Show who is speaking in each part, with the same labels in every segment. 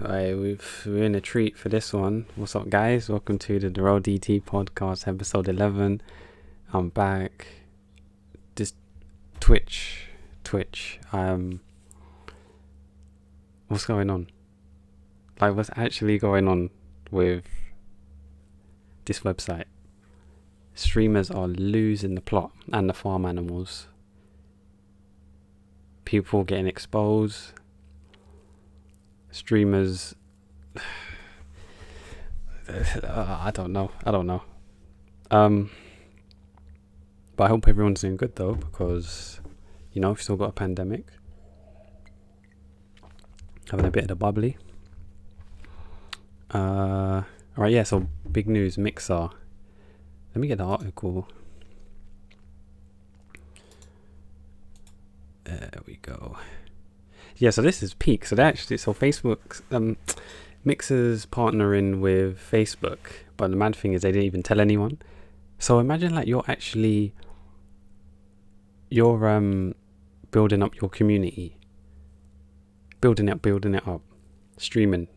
Speaker 1: We're in a treat for this one. What's up, guys? Welcome to the DurrellDT podcast, episode 11. I'm back. This Twitch. What's going on? Like, what's actually going on with this website? Streamers are losing the plot and the farm animals. People getting exposed. Streamers, I don't know. But I hope everyone's doing good though, because we've still got a pandemic. Having a bit of the bubbly. Alright, yeah, so big news, Mixer. Let me get the article. There we go. Yeah, so this is peak. So Facebook's Mixer's partnering with Facebook, but the mad thing is they didn't even tell anyone. So imagine like you're building up your community, building it up, streaming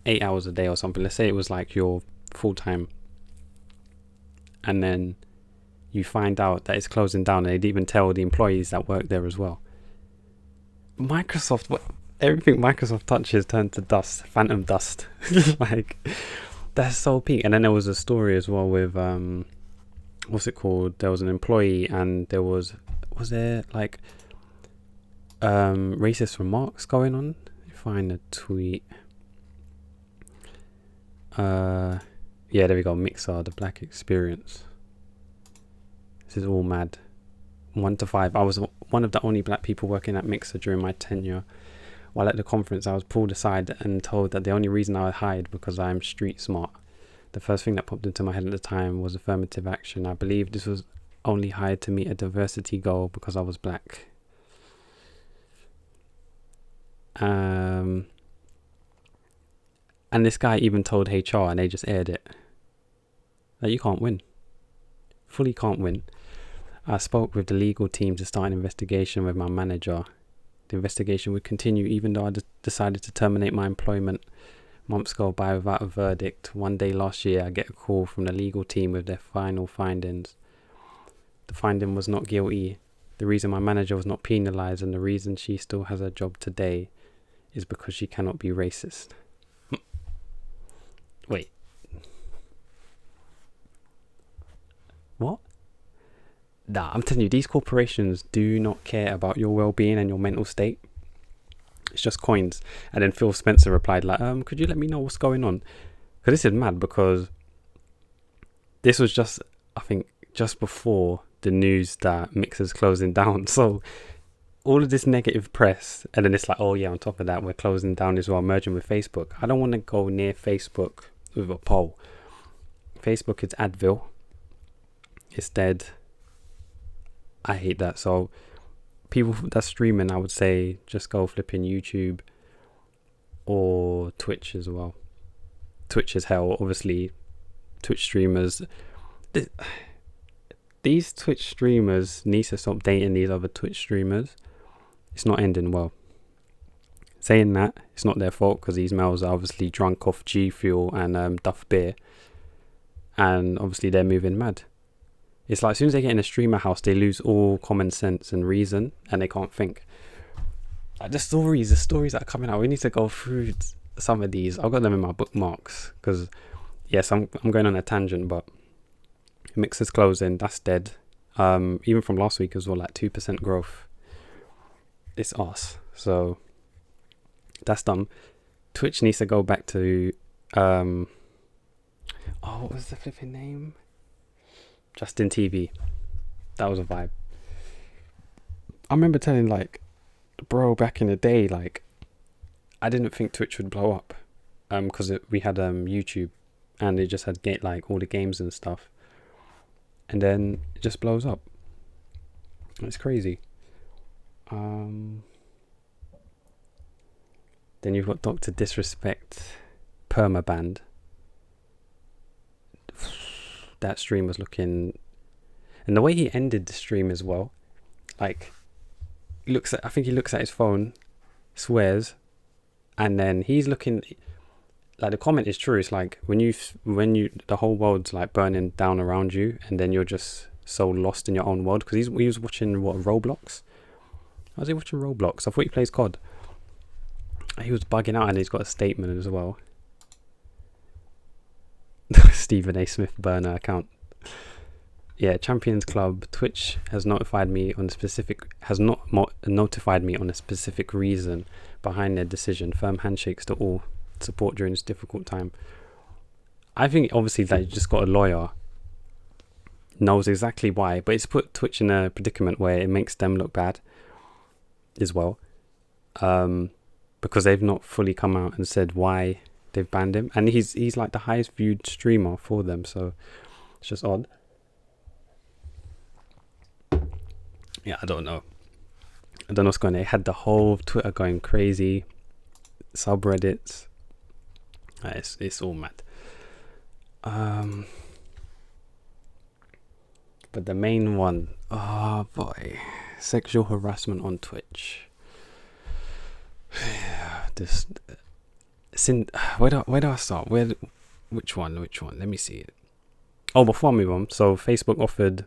Speaker 1: 8 hours a day or something. Let's say it was like your full time, and then you find out that it's closing down, and they didn't even tell the employees that work there as well. Everything Microsoft touches turned to dust, phantom dust. Like, that's so peak. And then there was a story as well with what's it called? There was an employee, and there was there like racist remarks going on? Let me find a tweet. Yeah, there we go. Mixer, the black experience. This is all mad. 1 to 5. I was one of the only black people working at Mixer during my tenure. While at the conference, I was pulled aside and told that the only reason I hired because I'm street smart. The first thing that popped into my head at the time was affirmative action. I believe this was only hired to meet a diversity goal because I was black. And this guy even told HR, and they just aired it. Like, you can't win. Fully can't win. I spoke with the legal team to start an investigation with my manager. The investigation would continue even though I decided to terminate my employment. Months go by without a verdict. One day last year, I get a call from the legal team with their final findings. The finding was not guilty. The reason my manager was not penalised and the reason she still has a job today is because she cannot be racist. Wait. What? Nah, I'm telling you, these corporations do not care about your well-being and your mental state. It's just coins. And then Phil Spencer replied like, could you let me know what's going on? Because this is mad, because this was just, I think, just before the news that Mixer's closing down. So all of this negative press, and then it's like, oh yeah, on top of that, we're closing down as well, merging with Facebook. I don't want to go near Facebook with a pole. Facebook is Advil. It's dead. I hate that. So people that's streaming, I would say just go flipping YouTube or Twitch as well. Twitch is hell, obviously. Twitch streamers, these Twitch streamers need to stop dating these other Twitch streamers. It's not ending well. Saying that, it's not their fault, because these males are obviously drunk off G Fuel and Duff Beer, and obviously they're moving mad. It's like as soon as they get in a streamer house, they lose all common sense and reason, and they can't think. Like the stories that are coming out, we need to go through some of these. I've got them in my bookmarks, because yes, I'm going on a tangent, but Mixer's closing, that's dead. Even from last week as well, like 2% growth. It's us, so that's done. Twitch needs to go back to what was the flipping name? Justin TV. That was a vibe. I remember telling like bro back in the day, like I didn't think Twitch would blow up because we had YouTube, and it just had like all the games and stuff, and then it just blows up. It's crazy. Then you've got Dr. Disrespect permabanned. That stream was looking, and the way he ended the stream as well, like I think he looks at his phone, swears, And then he's looking, like, the comment is true. It's like when you the whole world's like burning down around you, and then you're just so lost in your own world. Because he was watching what, Roblox? Why was he watching Roblox? I thought he plays COD. He was bugging out, and he's got a statement as well. Stephen A. Smith burner account. Yeah, Champions Club. Twitch has not notified me on a specific reason behind their decision. Firm handshakes to all. Support during this difficult time. I think obviously that you just got a lawyer, knows exactly why, but it's put Twitch in a predicament where it makes them look bad as well, because they've not fully come out and said why they've banned him, and he's like the highest viewed streamer for them, so it's just odd. Yeah, I don't know what's going on. They had the whole Twitter going crazy, subreddits. It's all mad. But the main one, oh boy, sexual harassment on Twitch. Where do I start? Which one? Let me see it. Oh, before I move on, so Facebook offered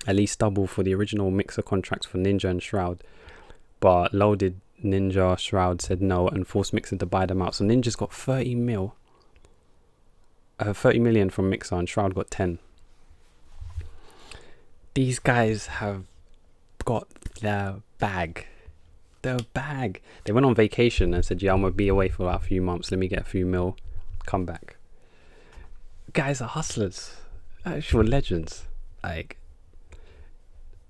Speaker 1: at least double for the original Mixer contracts for Ninja and Shroud, but loaded Ninja, Shroud said no and forced Mixer to buy them out. So Ninja's got 30 million from Mixer, and Shroud got 10. These guys have got their bag. They went on vacation and said, yeah, I'm gonna be away for about a few months, let me get a few mil, come back. Guys are hustlers, actual legends. Like,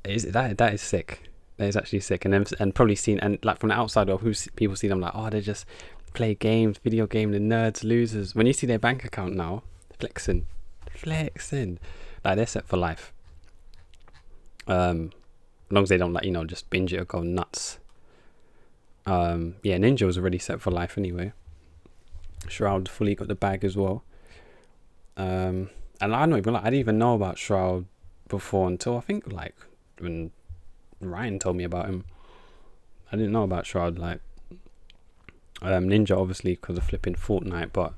Speaker 1: that is sick. That is actually sick. And probably seen, and like from the outside of who people see them like, oh, they just play games, video game, the nerds, losers. When you see their bank account now, flexing, like they're set for life. As long as they don't, like, you know, just binge it or go nuts. Yeah, Ninja was already set for life anyway. Shroud fully got the bag as well. And I don't even, like, I didn't even know about Shroud before until I think like when Ryan told me about him. I didn't know about Shroud. Like, Ninja obviously because of flipping Fortnite, but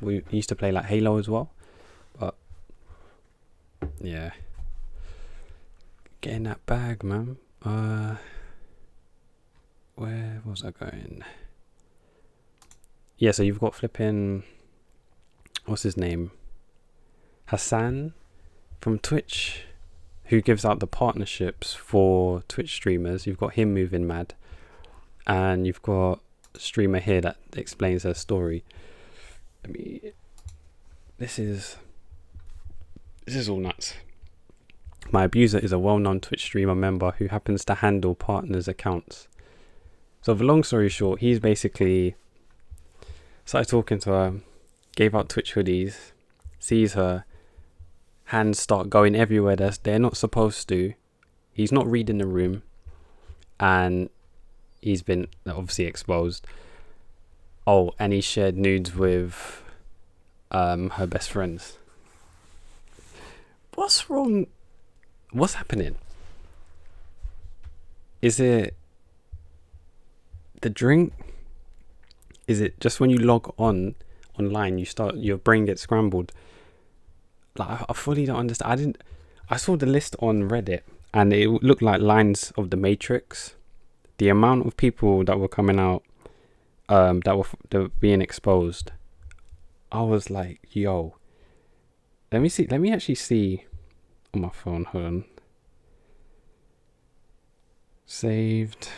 Speaker 1: we used to play like Halo as well. But yeah, getting that bag, man. Where was I going? Yeah, so you've got flipping, what's his name, Hassan from Twitch, who gives out the partnerships for Twitch streamers. You've got him moving mad, and you've got a streamer here that explains her story. This is all nuts. My abuser is a well-known Twitch streamer member who happens to handle partners' accounts. So the long story short, he's basically started talking to her, gave out Twitch hoodies, sees her, hands start going everywhere they're not supposed to. He's not reading the room, and he's been obviously exposed. Oh, and he shared nudes with her best friends. What's wrong? What's happening? Is it the drink? Is it just when you log online, your brain gets scrambled? Like, I fully don't understand. I saw the list on Reddit, and it looked like lines of the Matrix. The amount of people that were coming out, that were being exposed, I was like, yo. Let me actually see on my phone. Hold on. Saved.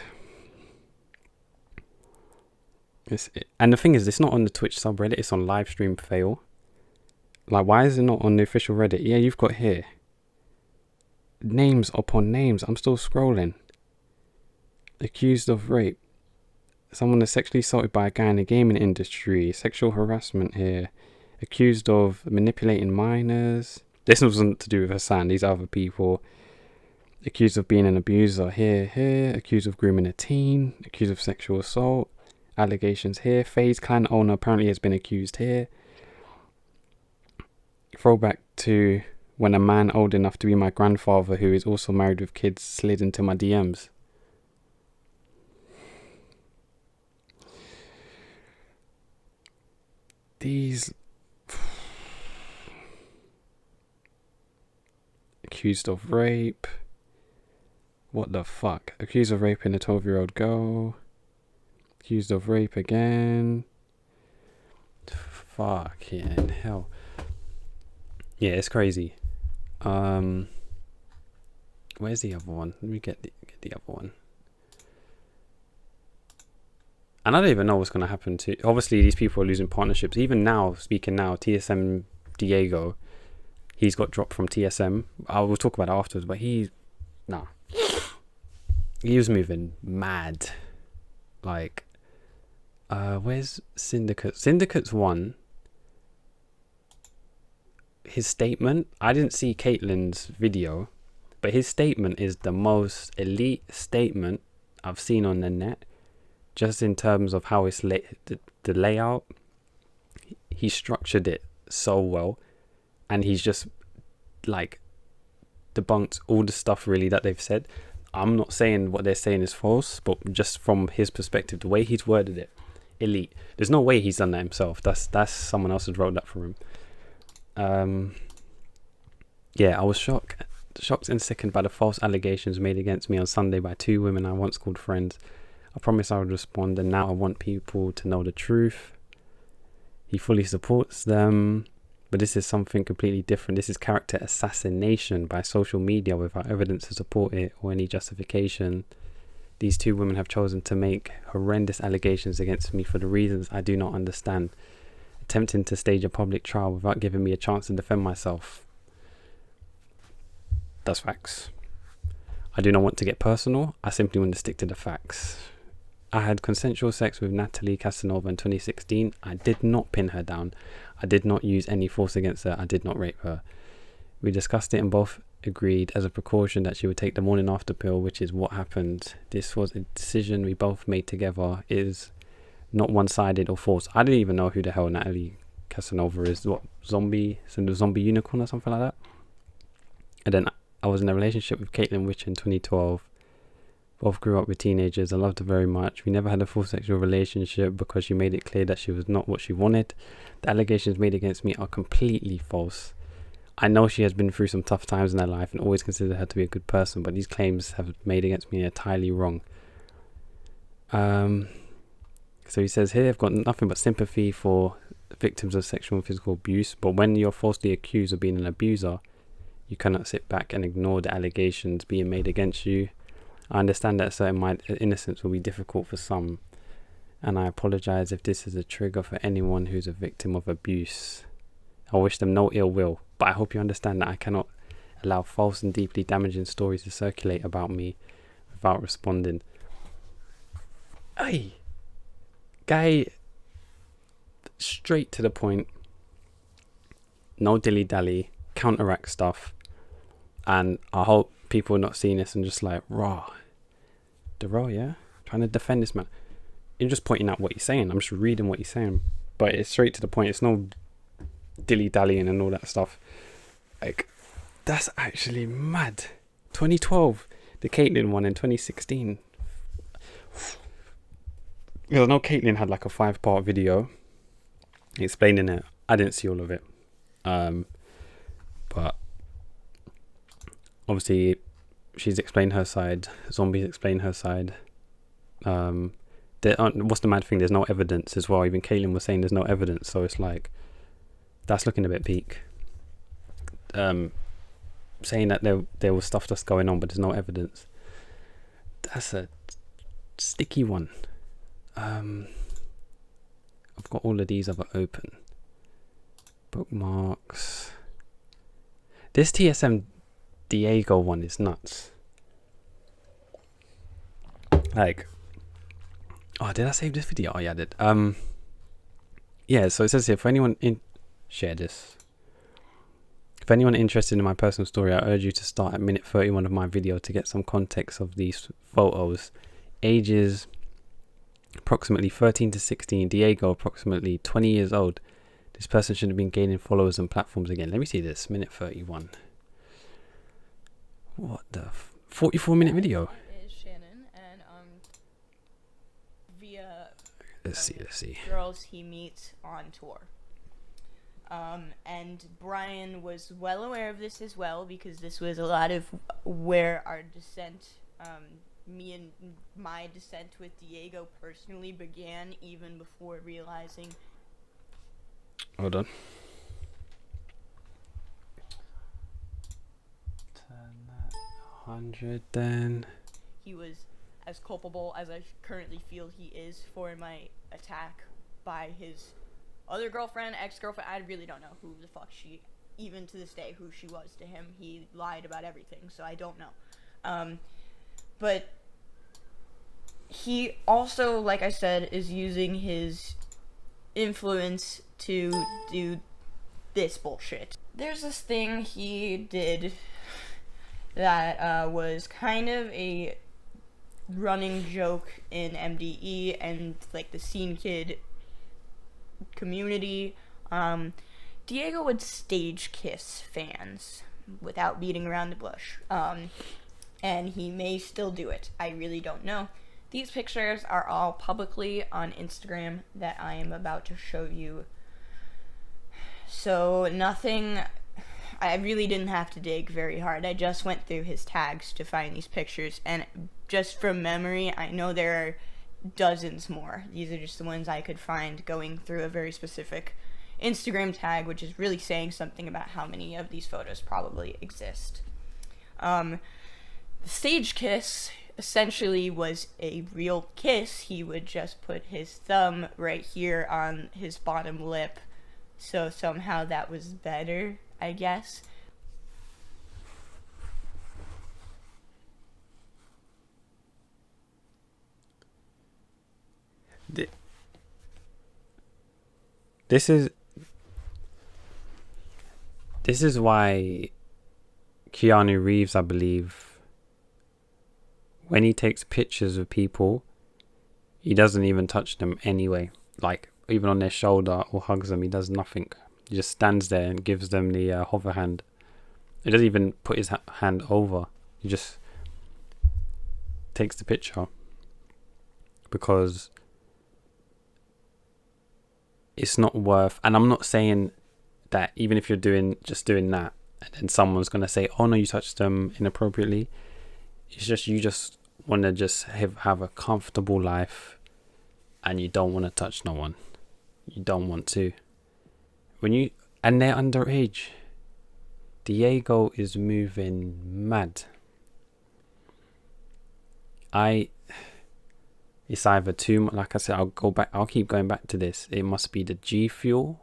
Speaker 1: And the thing is, it's not on the Twitch subreddit, it's on Livestream Fail. Like, why is it not on the official Reddit? Yeah, you've got here names upon names. I'm still scrolling. Accused of rape. Someone is sexually assaulted by a guy in the gaming industry. Sexual harassment here. Accused of manipulating minors. This wasn't to do with Hassan, these other people. Accused of being an abuser here. Accused of grooming a teen. Accused of sexual assault. Allegations here. FaZe Clan owner apparently has been accused here. Throwback to when a man old enough to be my grandfather, who is also married with kids, slid into my DMs. these accused of rape. What the fuck? Accused of raping a 12-year-old girl. Accused of rape again. Fucking hell. Yeah, it's crazy. Where's the other one? Let me get the other one. And I don't even know what's going to happen to... Obviously, these people are losing partnerships. Even now, speaking now, TSM Diego, he's got dropped from TSM. I will talk about it afterwards, but he was moving mad. Like, where's Syndicate? Syndicate's one. His statement, I didn't see Caitlin's video, but his statement is the most elite statement I've seen on the net. Just in terms of how it's the layout, he structured it so well, and he's just like debunked all the stuff really that they've said. I'm not saying what they're saying is false, but just from his perspective, the way he's worded it, elite. There's no way he's done that himself. That's someone else has wrote that for him. Yeah, I was shocked and sickened by the false allegations made against me on Sunday by two women I once called friends. I promised I would respond, and now I want people to know the truth. He fully supports them, but this is something completely different. This is character assassination by social media without evidence to support it or any justification. These two women have chosen to make horrendous allegations against me for the reasons I do not understand, attempting to stage a public trial without giving me a chance to defend myself. That's facts. I do not want to get personal. I simply want to stick to the facts. I had consensual sex with Natalie Casanova in 2016. I did not pin her down. I did not use any force against her. I did not rape her. We discussed it and both agreed as a precaution that she would take the morning after pill, which is what happened. This was a decision we both made together. It is not one-sided or forced. I didn't even know who the hell Natalie Casanova is. What, zombie unicorn or something like that? And then I was in a relationship with Caitlin Witch in 2012. Both grew up with teenagers. I loved her very much. We never had a full sexual relationship because she made it clear that she was not what she wanted. The allegations made against me are completely false. I know she has been through some tough times in her life and always considered her to be a good person, but these claims have made against me are entirely wrong. So he says here, I've got nothing but sympathy for victims of sexual and physical abuse, but when you're falsely accused of being an abuser, you cannot sit back and ignore the allegations being made against you. I understand that certain innocence will be difficult for some, and I apologize if this is a trigger for anyone who's a victim of abuse. I wish them no ill will, but I hope you understand that I cannot allow false and deeply damaging stories to circulate about me without responding. Hey, guy, straight to the point, no dilly-dally, counteract stuff, and I hope people are not seeing this and just like, raw, Durrell, yeah, trying to defend this man. I'm just pointing out what he's saying. I'm just reading what he's saying, but it's straight to the point. It's no dilly-dallying and all that stuff. Like, that's actually mad. 2012, the Caitlyn one in 2016. Because I know Caitlyn had like a 5-part video explaining it. I didn't see all of it, but obviously she's explained her side. Zombies explain her side. What's the mad thing? There's no evidence as well. Even Caitlyn was saying there's no evidence, so it's like that's looking a bit peak. Saying that there was stuff that's going on, but there's no evidence. That's a sticky one. I've got all of these other open bookmarks. This TSM Diego one is nuts. Like, oh, did I save this video? Oh yeah, I did. Yeah, so it says here, for anyone share this. If anyone interested in my personal story, I urge you to start at minute 31 of my video to get some context of these photos. Ages approximately 13 to 16. Diego approximately 20 years old. This person should have been gaining followers and platforms again. Let me see this. Minute 31. What the 44-minute video?
Speaker 2: Is Shannon, and via
Speaker 1: let's see.
Speaker 2: girls he meets on tour. And Brian was well aware of this as well, because this was a lot of where our descent, me and my descent with Diego personally began, even before realizing.
Speaker 1: Hold on. Turn that 100 then.
Speaker 2: He was as culpable as I currently feel he is for my attack by his other girlfriend, ex-girlfriend. I really don't know who the fuck she, even to this day, who she was to him. He lied about everything, so I don't know. But he also, like I said, is using his influence to do this bullshit. There's this thing he did that was kind of a running joke in MDE and like the Scene Kid community. Diego would stage kiss fans without beating around the bush, and he may still do it. I really don't know. These pictures are all publicly on Instagram that I am about to show you. So nothing, I really didn't have to dig very hard. I just went through his tags to find these pictures, and just from memory, I know there are dozens more. These are just the ones I could find going through a very specific Instagram tag, which is really saying something about how many of these photos probably exist. The stage kiss essentially was a real kiss. He would just put his thumb right here on his bottom lip, so somehow that was better, I guess.
Speaker 1: This is why Keanu Reeves, I believe, when he takes pictures of people, he doesn't even touch them anyway. Like, even on their shoulder or hugs them, he does nothing. He just stands there and gives them the hover hand. He doesn't even put his hand over. He just takes the picture. Because it's not worth, and I'm not saying that even if you're doing that, and then someone's going to say, oh no, you touched them inappropriately. It's just, you just want to just have a comfortable life, and you don't want to touch no one. You don't want to. And they're underage. Diego is moving mad. It's either too much, like I said, I'll keep going back to this. It must be the G Fuel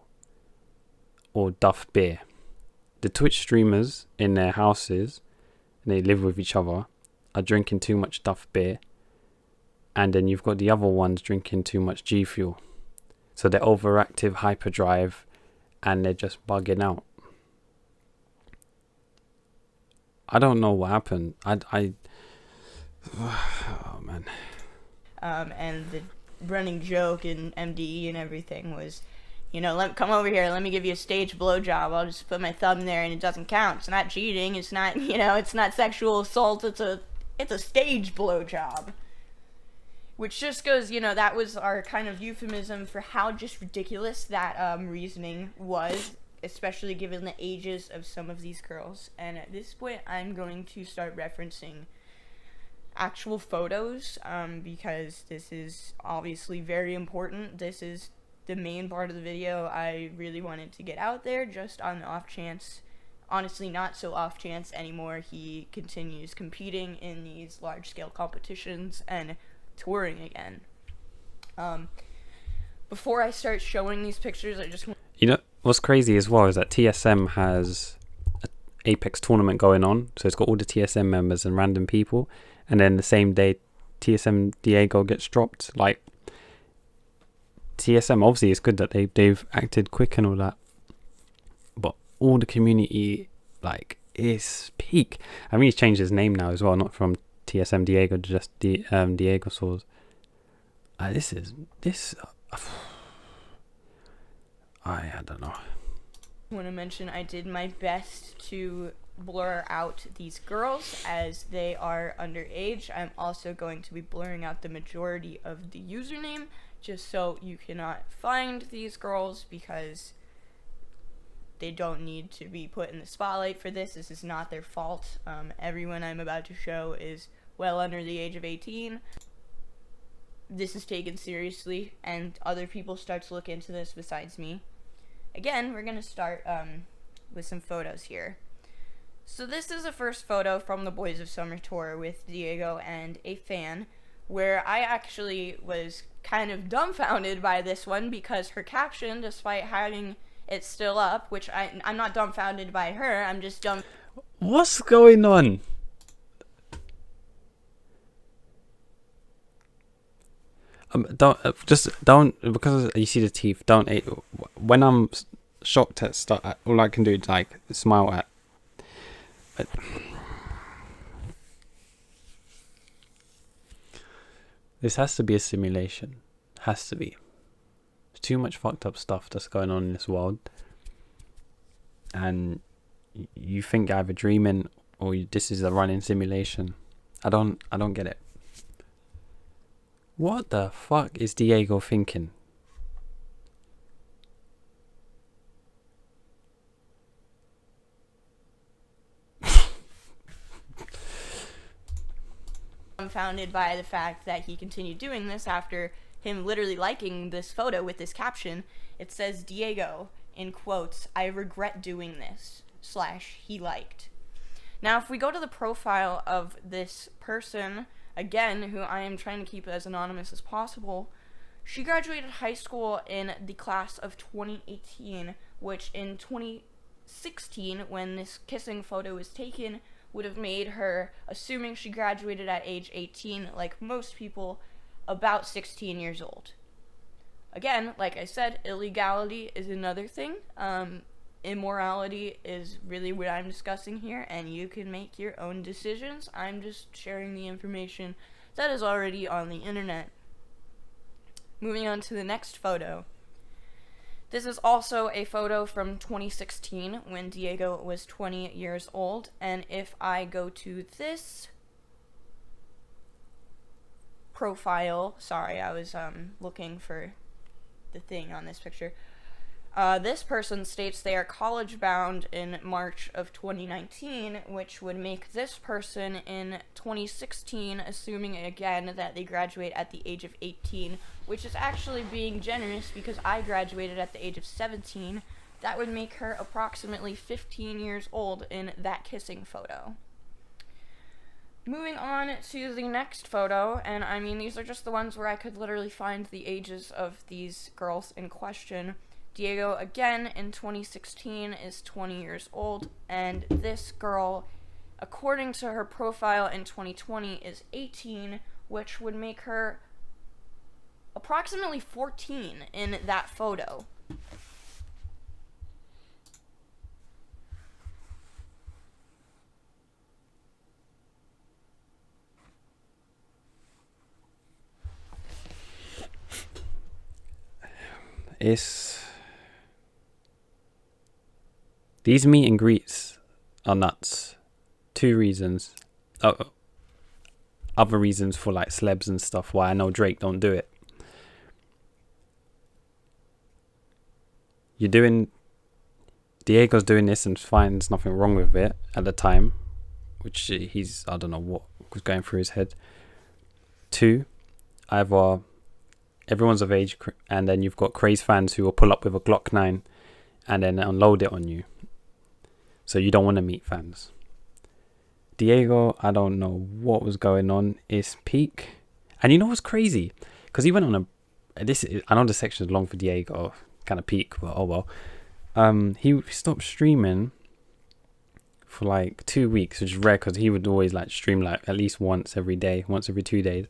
Speaker 1: or Duff Beer. The Twitch streamers in their houses, and they live with each other, are drinking too much Duff Beer. And then you've got the other ones drinking too much G Fuel. So they're overactive, hyperdrive, and they're just bugging out. I don't know what happened. Oh man.
Speaker 2: And the running joke in MDE and everything was, come over here, let me give you a stage blowjob. I'll just put my thumb there and it doesn't count. It's not cheating. It's not, it's not sexual assault. It's a stage blowjob. Which just goes, that was our kind of euphemism for how just ridiculous that reasoning was, especially given the ages of some of these girls. And at this point, I'm going to start referencing actual photos, because this is obviously very important. This is the main part of the video I really wanted to get out there, just on the off chance, honestly not so off chance anymore, he continues competing in these large scale competitions and touring again. Before I start showing these pictures, I just want...
Speaker 1: What's crazy as well is that TSM has an Apex tournament going on, so it's got all the TSM members and random people, and then the same day TSM Diego gets dropped. Like, TSM, obviously it's good that they've acted quick and all that, but all the community, like, is peak. I mean, he's changed his name now as well, not from TSM Diego to just Diego Source. I don't know.
Speaker 2: I want to mention I did my best to blur out these girls as they are underage. I'm also going to be blurring out the majority of the username just so you cannot find these girls, because They don't need to be put in the spotlight for this. This is not their fault. Everyone I'm about to show is well under the age of 18. This is taken seriously, and other people start to look into this besides me. Again, we're going to start with some photos here. So this is the first photo from the Boys of Summer tour with Diego and a fan, where I actually was kind of dumbfounded by this one because her caption, despite having it still up, which I'm not dumbfounded by her, I'm just dumb.
Speaker 1: What's going on? Don't because you see the teeth. Don't when I'm shocked at stuff. All I can do is like smile at. This has to be a simulation. Has to be. There's too much fucked up stuff that's going on in this world, and you think you're either dreaming or this is a running simulation. I don't get it. What the fuck is Diego thinking?
Speaker 2: Dumbfounded by the fact that he continued doing this after him literally liking this photo with this caption. It says, Diego, in quotes, I regret doing this, / he liked. Now, if we go to the profile of this person, again, who I am trying to keep as anonymous as possible, she graduated high school in the class of 2018, which in 2016, when this kissing photo was taken, would have made her, assuming she graduated at age 18, like most people, about 16 years old. Again, like I said, illegality is another thing. Immorality is really what I'm discussing here, and you can make your own decisions. I'm just sharing the information that is already on the internet. Moving on to the next photo. This is also a photo from 2016 when Diego was 20 years old, and if I go to this profile, sorry, I was looking for the thing on this picture. This person states they are college bound in March of 2019, which would make this person in 2016, assuming again that they graduate at the age of 18, which is actually being generous because I graduated at the age of 17. That would make her approximately 15 years old in that kissing photo. Moving on to the next photo, and I mean, these are just the ones where I could literally find the ages of these girls in question. Diego, again, in 2016, is 20 years old, and this girl, according to her profile in 2020, is 18, which would make her approximately 14 in that photo.
Speaker 1: These meet and greets are nuts. 2 reasons. Other reasons for like celebs and stuff why I know Drake don't do it. Diego's doing this and finds nothing wrong with it at the time, which I don't know what was going through his head. 2, either everyone's of age and then you've got craze fans who will pull up with a Glock 9 and then unload it on you. So you don't want to meet fans. Diego, I don't know what was going on. It's peak. And you know what's crazy? Because he went on I know the section is long for Diego, kind of peak, but oh well. He stopped streaming for like 2 weeks, which is rare because he would always like stream like at least once every day, once every 2 days.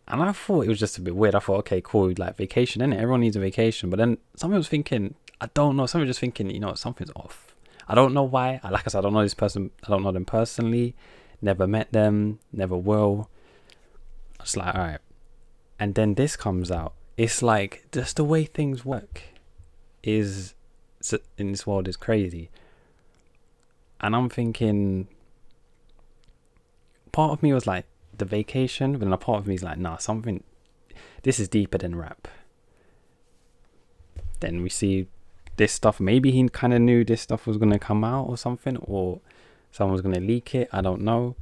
Speaker 1: And I thought it was just a bit weird. I thought, okay, cool, like vacation, innit? Everyone needs a vacation. But then someone was thinking, I don't know, someone was just thinking, something's off. I don't know why. Like I said, I don't know this person. I don't know them personally. Never met them. Never will. It's like, all right. And then this comes out. It's like just the way things work in this world is crazy. And I'm thinking, part of me was like the vacation, but then a part of me is like, nah, this is deeper than rap. Then we see this stuff. Maybe he kind of knew this stuff was going to come out or something, or someone was going to leak it. I don't know.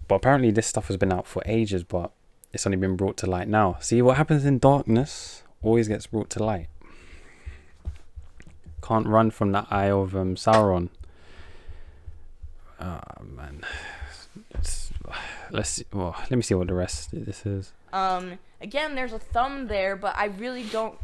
Speaker 1: But apparently this stuff has been out for ages, but it's only been brought to light now. See, what happens in darkness always gets brought to light. Can't run from the eye of Sauron. Man. Let's see. Well, let me see what the rest of this is.
Speaker 2: Again, there's a thumb there, but I really don't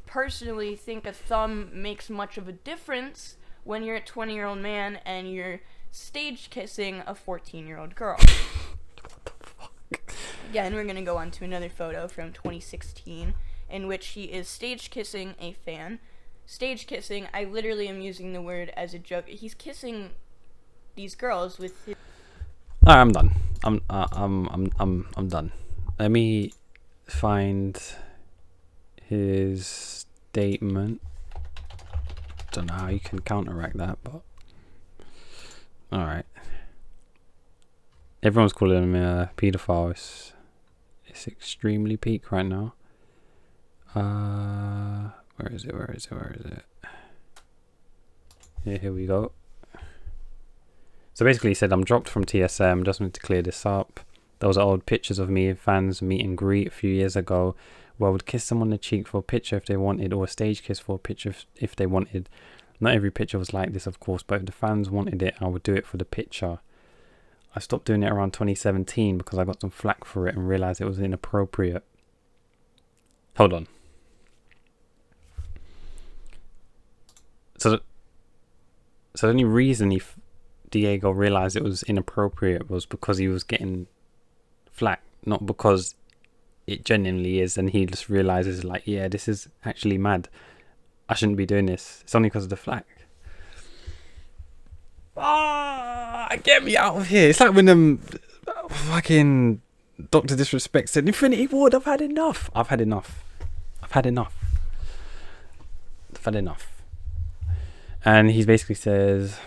Speaker 2: personally think a thumb makes much of a difference when you're a 20-year-old man and you're stage kissing a 14-year-old girl.
Speaker 1: What the fuck?
Speaker 2: Again, we're gonna go on to another photo from 2016 in which he is stage kissing a fan. Stage kissing, I literally am using the word as a joke. He's kissing these girls with his...
Speaker 1: Alright, I'm done. I'm done. Let me find his statement. Don't know how you can counteract that, but alright. Everyone's calling him a paedophile. It's extremely peak right now. Where is it? Yeah, here we go. So basically he said, I'm dropped from TSM, just wanted to clear this up. Those are old pictures of me and fans meet and greet a few years ago, where I would kiss them on the cheek for a picture if they wanted, or a stage kiss for a picture if they wanted. Not every picture was like this, of course, but if the fans wanted it, I would do it for the picture. I stopped doing it around 2017 because I got some flack for it and realised it was inappropriate. Hold on. So the only reason Diego realised it was inappropriate was because he was getting flack, not because it genuinely is, and he just realises, like, yeah, this is actually mad. I shouldn't be doing this. It's only because of the flack. Get me out of here. It's like when fucking Dr. Disrespect said, Infinity Ward, I've had enough. And he basically says,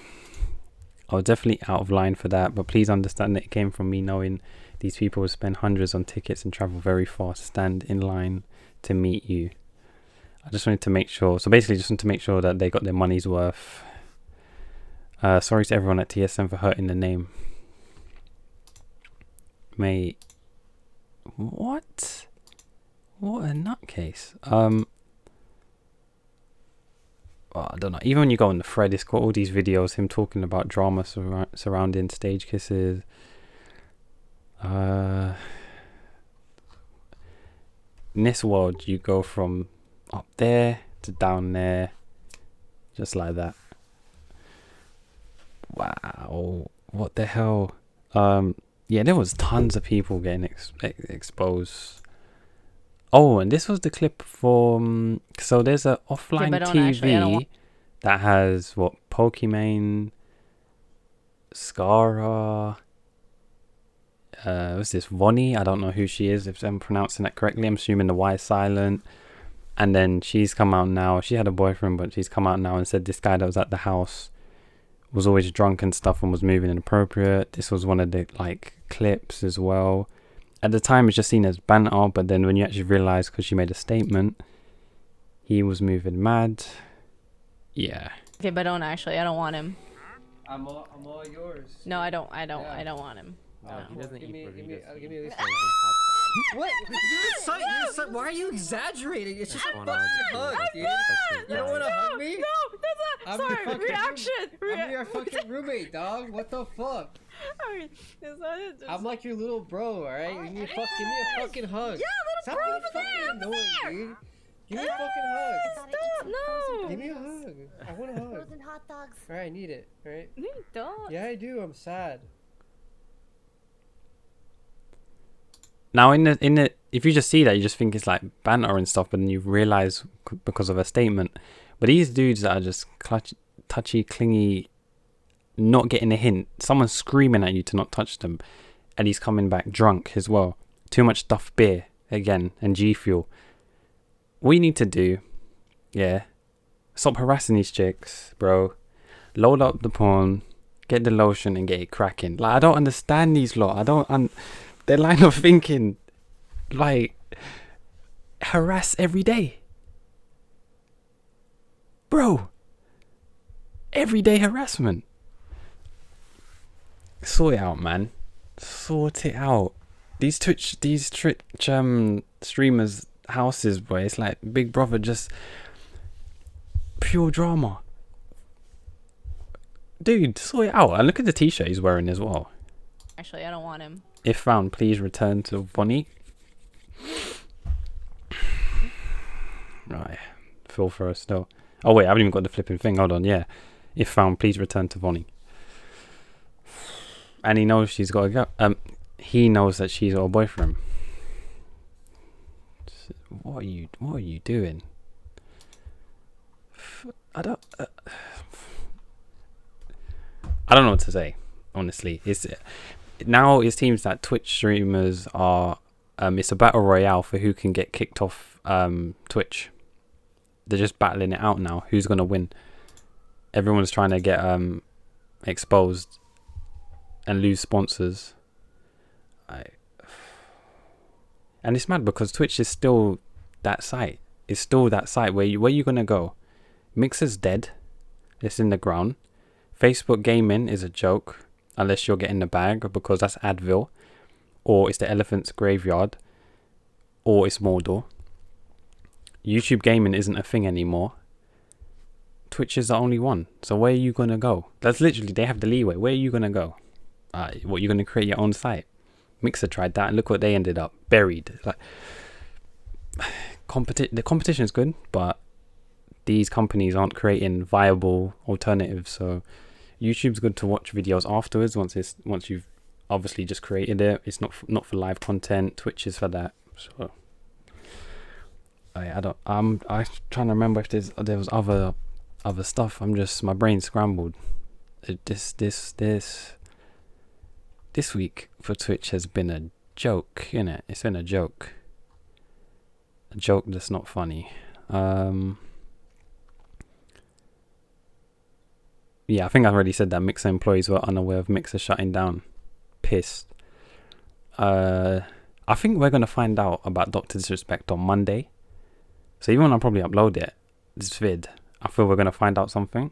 Speaker 1: I was definitely out of line for that, but please understand that it came from me knowing these people would spend hundreds on tickets and travel very far to stand in line to meet you. I just wanted to make sure. So basically, just wanted to make sure that they got their money's worth. Sorry to everyone at TSM for hurting the name. Mate, what? What a nutcase. Well, I don't know. Even when you go on the thread, it's got all these videos, him talking about drama surrounding stage kisses. In this world, you go from up there to down there, just like that. Wow, what the hell? Yeah, there was tons of people getting exposed. Oh, and this was the clip from... So there's a offline TV that has, what, Pokimane, Scara... what's this, Vonnie? I don't know who she is, if I'm pronouncing that correctly. I'm assuming the Y is silent. And then she's come out now. She had a boyfriend, but she's come out now and said this guy that was at the house was always drunk and stuff and was moving inappropriate. This was one of the, like, clips as well. At the time, it's just seen as banter, but then when you actually realise, because she made a statement, he was moving mad. Yeah.
Speaker 3: Okay, but I don't want him.
Speaker 4: I'm all yours.
Speaker 3: No, I don't want him. No.
Speaker 4: He doesn't eat burgers. Give me this one. What? Why are you exaggerating? It's just a fucking hug, dude. You don't want to hug me?
Speaker 3: No, that's not. Sorry, reaction.
Speaker 4: I'm your fucking roommate, dog. What the fuck? I'm like your little bro, alright? You need give me a fucking hug.
Speaker 3: Yeah, little bro over there.
Speaker 4: Dude. Give me a fucking hug.
Speaker 3: Stop, no.
Speaker 4: Give me a hug. I want a hug.
Speaker 5: Frozen hot dogs.
Speaker 4: Alright, I need it, alright?
Speaker 3: No, you don't.
Speaker 4: Yeah, I do. I'm sad.
Speaker 1: Now, in the, if you just see that, you just think it's like banter and stuff, but then you realize because of a statement. But these dudes that are just touchy, clingy, not getting a hint. Someone's screaming at you to not touch them, and he's coming back drunk as well. Too much Duff beer again and G Fuel. What you need to do, yeah, stop harassing these chicks, bro. Load up the porn, get the lotion, and get it cracking. Like, I don't understand these lot. Their line of thinking, like, harass every day. bro. Everyday harassment. Sort it out, man. Sort it out. These Twitch streamers' houses, boy. It's like Big Brother, just pure drama. Dude, sort it out. And look at the t-shirt he's wearing as well.
Speaker 3: Actually, I don't want him.
Speaker 1: If found, please return to Bonnie. Right. Phil first still. Oh wait, I haven't even got the flipping thing. Hold on, yeah. If found, please return to Bonnie. And he knows she's got to go. He knows that she's got a boyfriend. What are you doing? I don't know what to say, honestly. Now it seems that Twitch streamers are it's a battle royale for who can get kicked off Twitch. They're just battling it out now. Who's gonna win? Everyone's trying to get exposed and lose sponsors. And it's mad because Twitch is still that site. It's still that site where you gonna go? Mixer's dead. It's in the ground. Facebook gaming is a joke unless you're getting the bag, because that's Advil, or it's the Elephant's Graveyard, or it's Mordor. YouTube gaming isn't a thing anymore. Twitch is the only one. So where are you gonna go? That's literally, they have the leeway. Where are you gonna go? What, you're gonna create your own site? Mixer tried that and look what they ended up, buried. Like, the competition is good, but these companies aren't creating viable alternatives. So YouTube's good to watch videos afterwards once you've obviously just created it. It's not for live content. Twitch is for that. So I'm trying to remember if there was other stuff. My brain's scrambled. This week for Twitch has been a joke, innit? It's been a joke. A joke that's not funny. Yeah, I think I've already said that Mixer employees were unaware of Mixer shutting down. Pissed. I think we're going to find out about Dr. Disrespect on Monday. So even when I probably upload this vid, I feel we're going to find out something.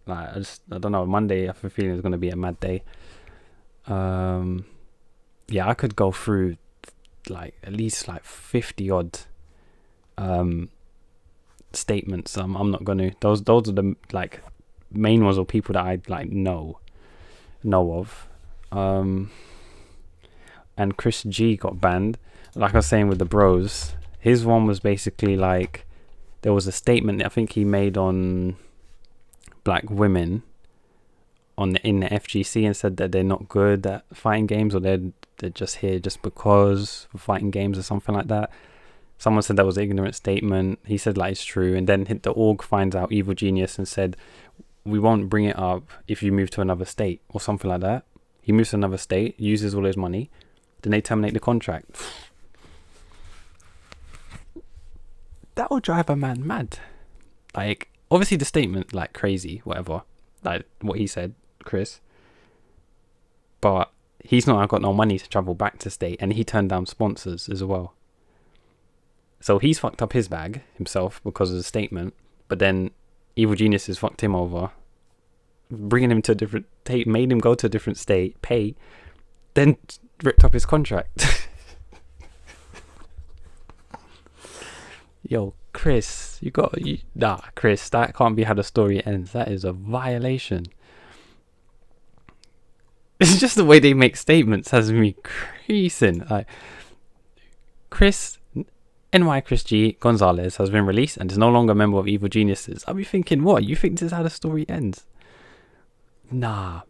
Speaker 1: Like, I don't know, Monday I have a feeling it's going to be a mad day. Yeah, I could go through like at least like 50 odd statements. I'm not going to. Those are the like main ones, or people that I like know of. And Chris G got banned. Like I was saying with the bros, his one was basically like, there was a statement that I think he made on black women in the FGC, and said that they're not good at fighting games, or they're just here just because for fighting games or something like that. Someone said that was an ignorant statement. He said like it's true, and then the org finds out, Evil Genius, and said we won't bring it up if you move to another state or something like that. He moves to another state, uses all his money, then they terminate the contract. That will drive a man mad. Like, obviously the statement, like, crazy, whatever, like what he said, Chris, but he's not got no money to travel back to state, and he turned down sponsors as well. So he's fucked up his bag himself because of the statement, but then Evil Geniuses fucked him over, bringing him to a different state, made him go to a different state, pay, then ripped up his contract. Yo, Chris, Chris, that can't be how the story ends. That is a violation. It's just the way they make statements has me creasing. Like, NY Chris G Gonzalez has been released and is no longer a member of Evil Geniuses. I'll be thinking, what? You think this is how the story ends? Nah.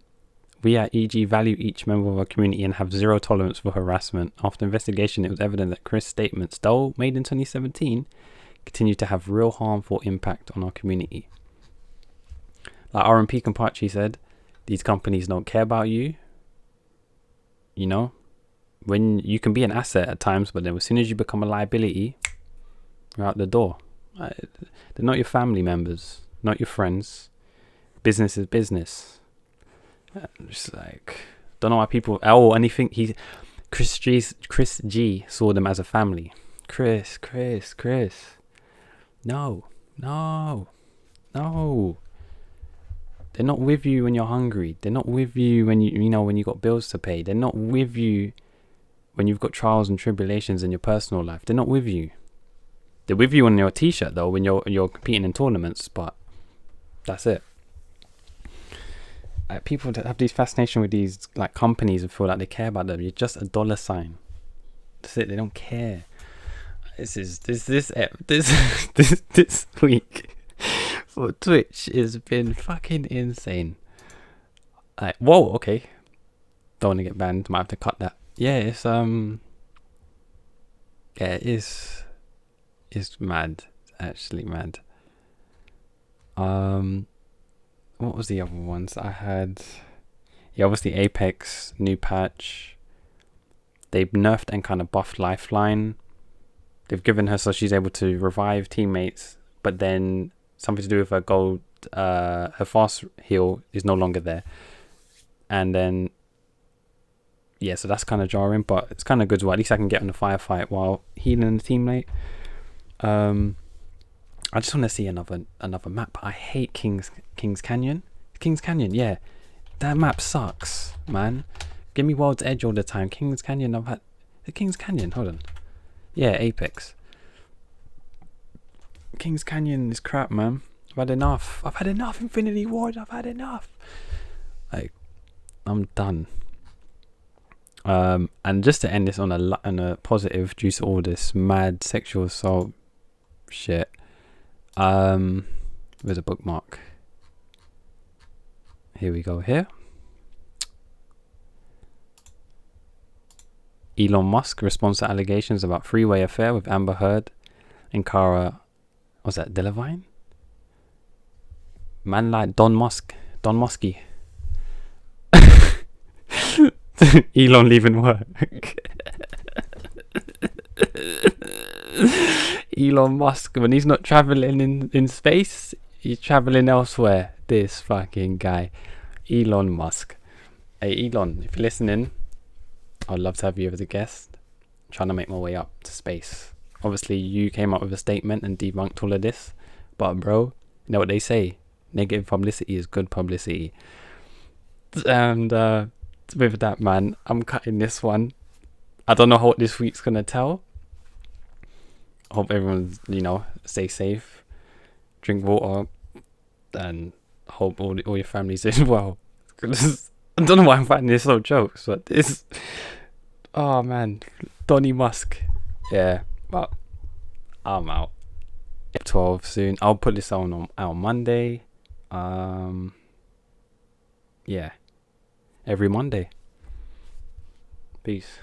Speaker 1: We at EG value each member of our community and have zero tolerance for harassment. After investigation, it was evident that Chris' statements, though made in 2017, continue to have real harmful impact on our community. Like RMP Kampachi said, these companies don't care about you. You know? When you can be an asset at times, but then as soon as you become a liability, you're out the door. They're not your family members, not your friends. Business is business. Just like, don't know why people. And he think Chris G saw them as a family. Chris. No. No. They're not with you when you're hungry. They're not with you when when you got bills to pay. They're not with you when you've got trials and tribulations in your personal life. They're not with you. They're with you on your t-shirt though when you're competing in tournaments, but that's it. People that have these fascination with these like companies and feel like they care about them. You're just a dollar sign. That's it. They don't care. This week for Twitch has been fucking insane. Like, whoa, okay. Don't want to get banned. Might have to cut that. Yeah, it's it's mad. It's actually mad. What was the other ones I had? Yeah, obviously Apex new patch. They've nerfed and kind of buffed Lifeline. They've given her so she's able to revive teammates, but then something to do with her gold, her fast heal is no longer there. And then, yeah, so that's kind of jarring, but it's kind of good as well. At least I can get on the firefight while healing the teammate. I just want to see another map. I hate King's Canyon. King's Canyon, yeah. That map sucks, man. Give me World's Edge all the time. King's Canyon, I've had... The King's Canyon, hold on. Yeah, Apex. King's Canyon is crap, man. I've had enough. Infinity Ward. I've had enough. Like, I'm done. And just to end this on a positive, due to all this mad sexual assault shit. There's a bookmark. Here we go. Here. Elon Musk responds to allegations about three-way affair with Amber Heard and Cara. Was that Delevingne? Man like Don Muskie. Elon leaving work. Elon Musk, when he's not traveling in space, he's traveling elsewhere. This fucking guy, Elon Musk. Hey Elon, if you're listening, I'd love to have you as a guest. I'm trying to make my way up to space. Obviously, you came up with a statement and debunked all of this, but bro, you know what they say? Negative publicity is good publicity. And with that, man, I'm cutting this one. I don't know what this week's gonna tell. I hope everyone's, stay safe, drink water, and hope all your families as well. I don't know why I'm finding this so jokes, but this... Oh, man. Donny Musk. Yeah, but I'm out. 12 soon. I'll put this out on Monday. Yeah. Every Monday. Peace.